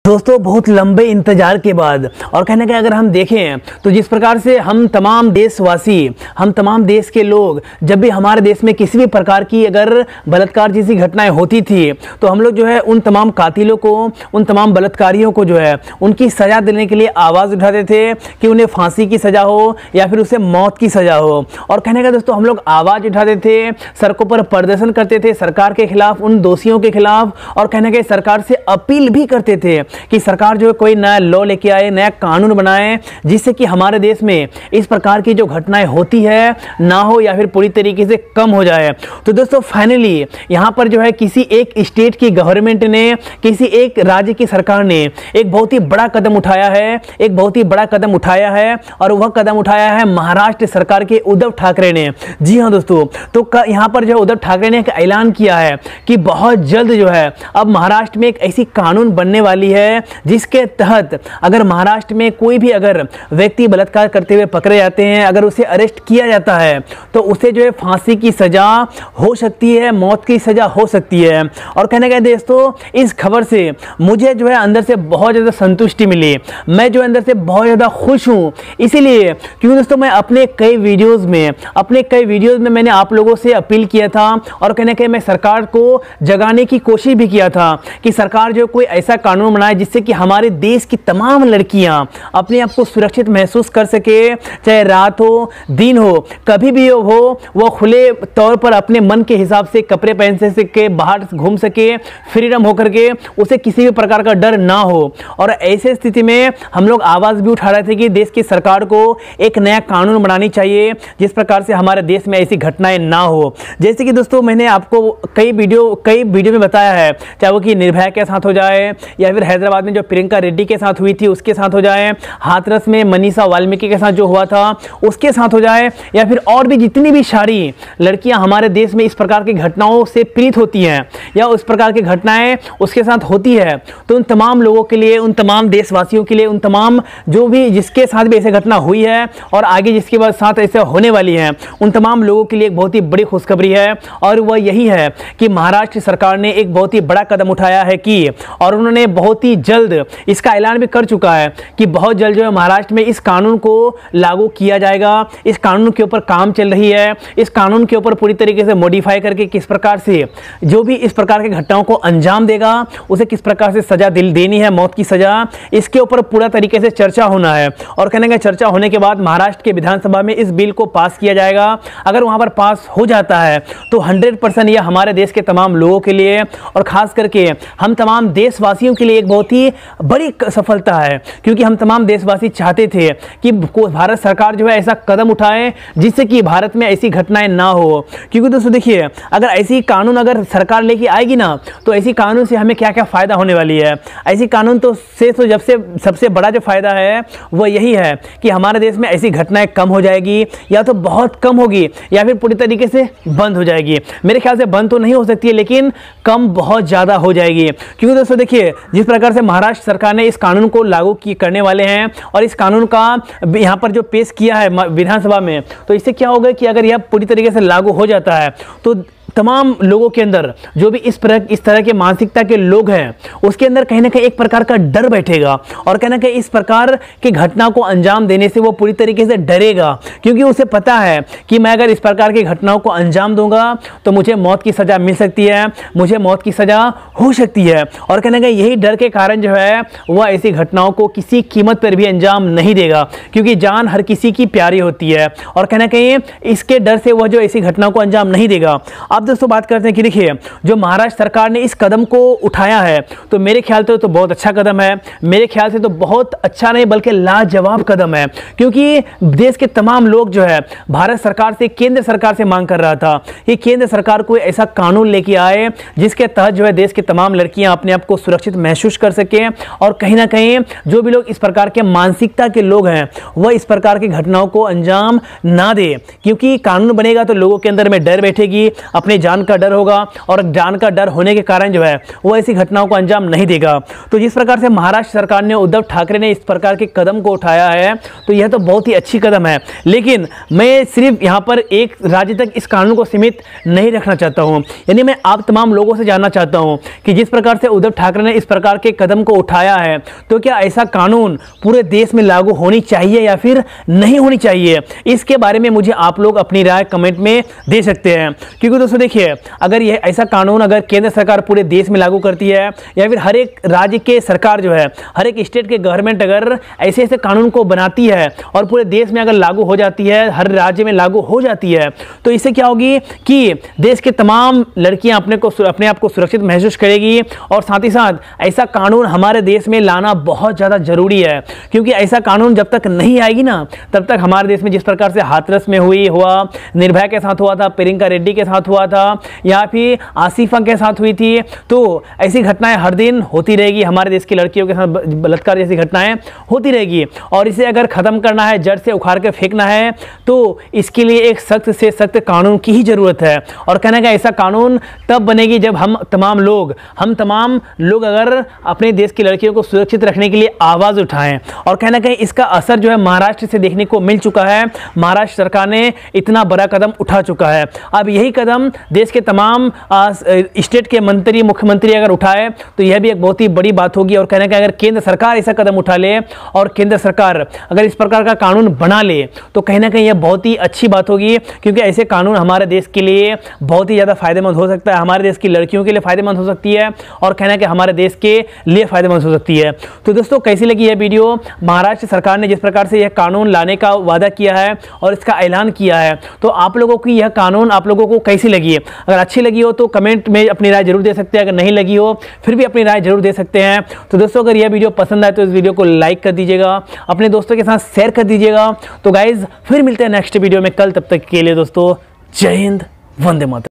दोस्तों बहुत लंबे इंतजार के बाद और कहने का अगर हम देखें तो जिस प्रकार से हम तमाम देशवासी, हम तमाम देश के लोग जब भी हमारे देश में किसी भी प्रकार की अगर बलात्कार जैसी घटनाएं होती थी तो हम लोग जो है उन तमाम कातिलों को, उन तमाम बलात्कारियों को जो है उनकी सजा देने के लिए आवाज़ उठाते थे कि उन्हें फांसी की सजा हो या फिर उसे मौत की सजा हो। और कहने का दोस्तों हम लोग आवाज़ उठाते थे, सड़कों पर प्रदर्शन करते थे सरकार के खिलाफ, उन दोषियों के खिलाफ, और कहने का सरकार से अपील भी करते थे कि सरकार जो है कोई नया लॉ लेके आए, नया कानून बनाए जिससे कि हमारे देश में इस प्रकार की जो घटनाएं होती है ना हो या फिर पूरी तरीके से कम हो जाए। तो दोस्तों फाइनली यहाँ पर जो है किसी एक स्टेट की गवर्नमेंट ने, किसी एक राज्य की सरकार ने एक बहुत ही बड़ा कदम उठाया है, एक बहुत ही बड़ा कदम उठाया है और वह कदम उठाया है महाराष्ट्र सरकार के उद्धव ठाकरे ने। जी हाँ दोस्तों, तो यहाँ पर जो है उद्धव ठाकरे ने एक ऐलान किया है कि बहुत जल्द जो है अब महाराष्ट्र में एक ऐसी कानून बनने वाली है जिसके तहत अगर महाराष्ट्र में कोई भी अगर व्यक्ति बलात्कार करते हुए पकड़े जाते हैं, अगर उसे अरेस्ट किया जाता है तो उसे जो है फांसी की सजा हो सकती है, मौत की सजा हो सकती है। और कहने का दोस्तों इस खबर से मुझे जो है अंदर से बहुत ज़्यादा संतुष्टि मिली, मैं जो अंदर से बहुत ज़्यादा खुश हूँ, इसीलिए क्योंकि दोस्तों मैं अपने कई वीडियोज़ में मैंने आप लोगों से अपील किया था और कहने के मैं सरकार को जगाने की कोशिश भी किया था कि सरकार जो कोई ऐसा कानून बनाए जिससे कि हमारे देश की तमाम लड़कियां अपने आप को सुरक्षित महसूस कर सके, चाहे रात हो दिन हो, कभी भी हो वो खुले तौर पर अपने मन के हिसाब से कपड़े पहन सके, बाहर घूम सके, फ्रीडम होकर के, उसे किसी भी प्रकार का डर ना हो। और ऐसे स्थिति में हम लोग आवाज़ भी उठा रहे थे कि देश की सरकार को एक नया कानून बनानी चाहिए जिस प्रकार से हमारे देश में ऐसी घटनाएं ना हो। जैसे कि दोस्तों मैंने आपको कई वीडियो में बताया है, चाहे वो कि निर्भया के साथ हो जाए या फिर हैदराबाद में जो प्रियंका रेड्डी के साथ हुई थी उसके साथ हो जाए, हाथरस में मनीषा वाल्मीकि के साथ जो हुआ था उसके साथ हो जाए, या फिर और भी जितनी भी सारी लड़कियां हमारे देश में इस प्रकार की घटनाओं से पीड़ित होती हैं या उस प्रकार की घटनाएं उसके साथ होती है, तो उन तमाम लोगों के लिए, उन तमाम देशवासियों के लिए, उन तमाम जो भी जिसके साथ भी ऐसी घटना हुई है और आगे जिसके बाद साथ ऐसे होने वाली है, उन तमाम लोगों के लिए एक बहुत ही बड़ी खुशखबरी है। और वह यही है कि महाराष्ट्र सरकार ने एक बहुत ही बड़ा कदम उठाया है कि और उन्होंने बहुत ही जल्द इसका ऐलान भी कर चुका है कि बहुत जल्द जो है महाराष्ट्र में इस कानून को लागू किया जाएगा। इस कानून के ऊपर काम चल रही है, इस कानून के ऊपर पूरी तरीके से मॉडिफाई करके किस प्रकार से जो भी इस प्रकार की घटनाओं को अंजाम देगा उसे किस प्रकार से सजा देनी है, मौत की सजा, इसके ऊपर पूरा तरीके से चर्चा होना है। और कहने का चर्चा होने के बाद महाराष्ट्र के विधानसभा में इस बिल को पास किया जाएगा। अगर वहां पर पास हो जाता है तो 100% यह हमारे देश के तमाम लोगों के लिए और खास करके हम तमाम देशवासियों के लिए एक बहुत ही बड़ी सफलता है, क्योंकि हम तमाम देशवासी चाहते थे कि भारत सरकार जो है ऐसा कदम उठाए जिससे कि भारत में ऐसी घटनाएं ना हो। क्योंकि दोस्तों देखिए, अगर ऐसी कानून अगर सरकार लेके आएगी ना तो ऐसी कानून से हमें क्या क्या फायदा होने वाली है। ऐसी कानून तो जब से सबसे बड़ा जो फायदा है वो यही है कि हमारे देश में ऐसी घटनाएं कम हो जाएगी, या तो बहुत कम होगी या फिर पूरी तरीके से बंद हो जाएगी। मेरे ख्याल से बंद तो नहीं हो सकती है लेकिन कम बहुत ज़्यादा हो जाएगी। क्योंकि दोस्तों देखिए, जिस प्रकार से महाराष्ट्र सरकार ने इस कानून को लागू करने वाले हैं और इस कानून का यहाँ पर जो पेश किया है विधानसभा में, तो इससे क्या होगा कि अगर यह पूरी तरीके से लागू हो जाता है तो तमाम लोगों के अंदर जो भी इस तरह के मानसिकता के लोग हैं उसके अंदर कहीं ना कहीं एक प्रकार का डर बैठेगा और कहीं ना कहीं इस प्रकार की घटना को अंजाम देने से वो पूरी तरीके से डरेगा, क्योंकि उसे पता है कि मैं अगर इस प्रकार की घटनाओं को अंजाम दूंगा तो मुझे मौत की सज़ा मिल सकती है, मुझे मौत की सज़ा हो सकती है। और कहीं ना कहीं यही डर के कारण जो है वह ऐसी घटनाओं को किसी कीमत पर भी अंजाम नहीं देगा, क्योंकि जान हर किसी की प्यारी होती है और कहीं ना कहीं इसके डर से वह जो ऐसी घटनाओं को अंजाम नहीं देगा। अब दोस्तों बात करते हैं कि देखिए, जो महाराष्ट्र सरकार ने इस कदम को उठाया है तो मेरे ख्याल से तो बहुत अच्छा कदम है, मेरे ख्याल से तो बहुत अच्छा नहीं बल्कि लाजवाब कदम है। क्योंकि देश के तमाम लोग जो है भारत सरकार से, केंद्र सरकार से मांग कर रहा था कि केंद्र सरकार कोई ऐसा कानून लेके आए जिसके तहत जो है देश की तमाम लड़कियां अपने आप को सुरक्षित महसूस कर सकें और कहीं ना कहीं जो भी लोग इस प्रकार के मानसिकता के लोग हैं वह इस प्रकार की घटनाओं को अंजाम ना दे। क्योंकि कानून बनेगा तो लोगों के अंदर में डर बैठेगी, अपने उन्हें जान का डर होगा और जान का डर होने के कारण जो है वो ऐसी घटनाओं को अंजाम नहीं देगा। तो जिस प्रकार से महाराष्ट्र सरकार ने, उद्धव ठाकरे ने इस प्रकार के कदम को उठाया है तो यह तो बहुत ही अच्छी कदम है, लेकिन मैं सिर्फ यहाँ पर एक राज्य तक इस कानून को सीमित नहीं रखना चाहता हूँ। यानी मैं आप तमाम लोगों से जानना चाहता हूँ कि जिस प्रकार से उद्धव ठाकरे ने इस प्रकार के कदम को उठाया है तो क्या ऐसा कानून पूरे देश में लागू होनी चाहिए या फिर नहीं होनी चाहिए, इसके बारे में मुझे आप लोग अपनी राय कमेंट में दे सकते हैं। क्योंकि दोस्तों देखिए, अगर यह ऐसा कानून अगर केंद्र सरकार पूरे देश में लागू करती है या फिर हर एक राज्य के सरकार जो है, हर एक स्टेट के गवर्नमेंट अगर ऐसे ऐसे कानून को बनाती है और पूरे देश में अगर लागू हो जाती है, हर राज्य में लागू हो जाती है, तो इससे क्या होगी कि देश के तमाम लड़कियां अपने आप को सुरक्षित महसूस करेगी। और साथ ही साथ ऐसा कानून हमारे देश में लाना बहुत ज़्यादा जरूरी है, क्योंकि ऐसा कानून जब तक नहीं आएगी ना तब तक हमारे देश में जिस प्रकार से हाथरस में हुआ, निर्भया के साथ हुआ था, प्रियंका रेड्डी के साथ हुआ था, या फिर आसिफा के साथ हुई थी, तो ऐसी घटनाएं हर दिन होती रहेगी। हमारे देश की लड़कियों के साथ बलात्कार जैसी घटनाएं होती रहेगी और इसे अगर खत्म करना है, जड़ से उखाड़ के फेंकना है, तो इसके लिए एक सख्त से सख्त कानून की ही जरूरत है। और कहने का ऐसा कानून तब बनेगी जब हम तमाम लोग अगर अपने देश की लड़कियों को सुरक्षित रखने के लिए आवाज उठाएं। और कहना कहीं इसका असर जो है महाराष्ट्र से देखने को मिल चुका है। महाराष्ट्र सरकार ने इतना बड़ा कदम उठा चुका है। अब यही कदम देश के तमाम स्टेट के मंत्री, मुख्यमंत्री अगर उठाए तो यह भी एक बहुत ही बड़ी बात होगी। और कहने का अगर केंद्र सरकार ऐसा कदम उठा ले और केंद्र सरकार अगर इस प्रकार का कानून बना ले तो कहीं ना कहीं यह बहुत ही अच्छी बात होगी, क्योंकि ऐसे कानून हमारे देश के लिए बहुत ही ज़्यादा फायदेमंद हो सकता है, हमारे देश की लड़कियों के लिए फायदेमंद हो सकती है और कहना कि हमारे देश के लिए फायदेमंद हो सकती है। तो दोस्तों कैसी लगी यह वीडियो? महाराष्ट्र सरकार ने जिस प्रकार से यह कानून लाने का वादा किया है और इसका ऐलान किया है, तो आप लोगों की यह कानून आप लोगों को कैसी लगी है? अगर अच्छी लगी हो तो कमेंट में अपनी राय जरूर दे सकते हैं, अगर नहीं लगी हो फिर भी अपनी राय जरूर दे सकते हैं। तो दोस्तों अगर यह वीडियो पसंद आए तो इस वीडियो को लाइक कर दीजिएगा, अपने दोस्तों के साथ शेयर कर दीजिएगा। तो गाइज फिर मिलते हैं नेक्स्ट वीडियो में कल, तब तक के लिए दोस्तों जय हिंद, वंदे मातरम।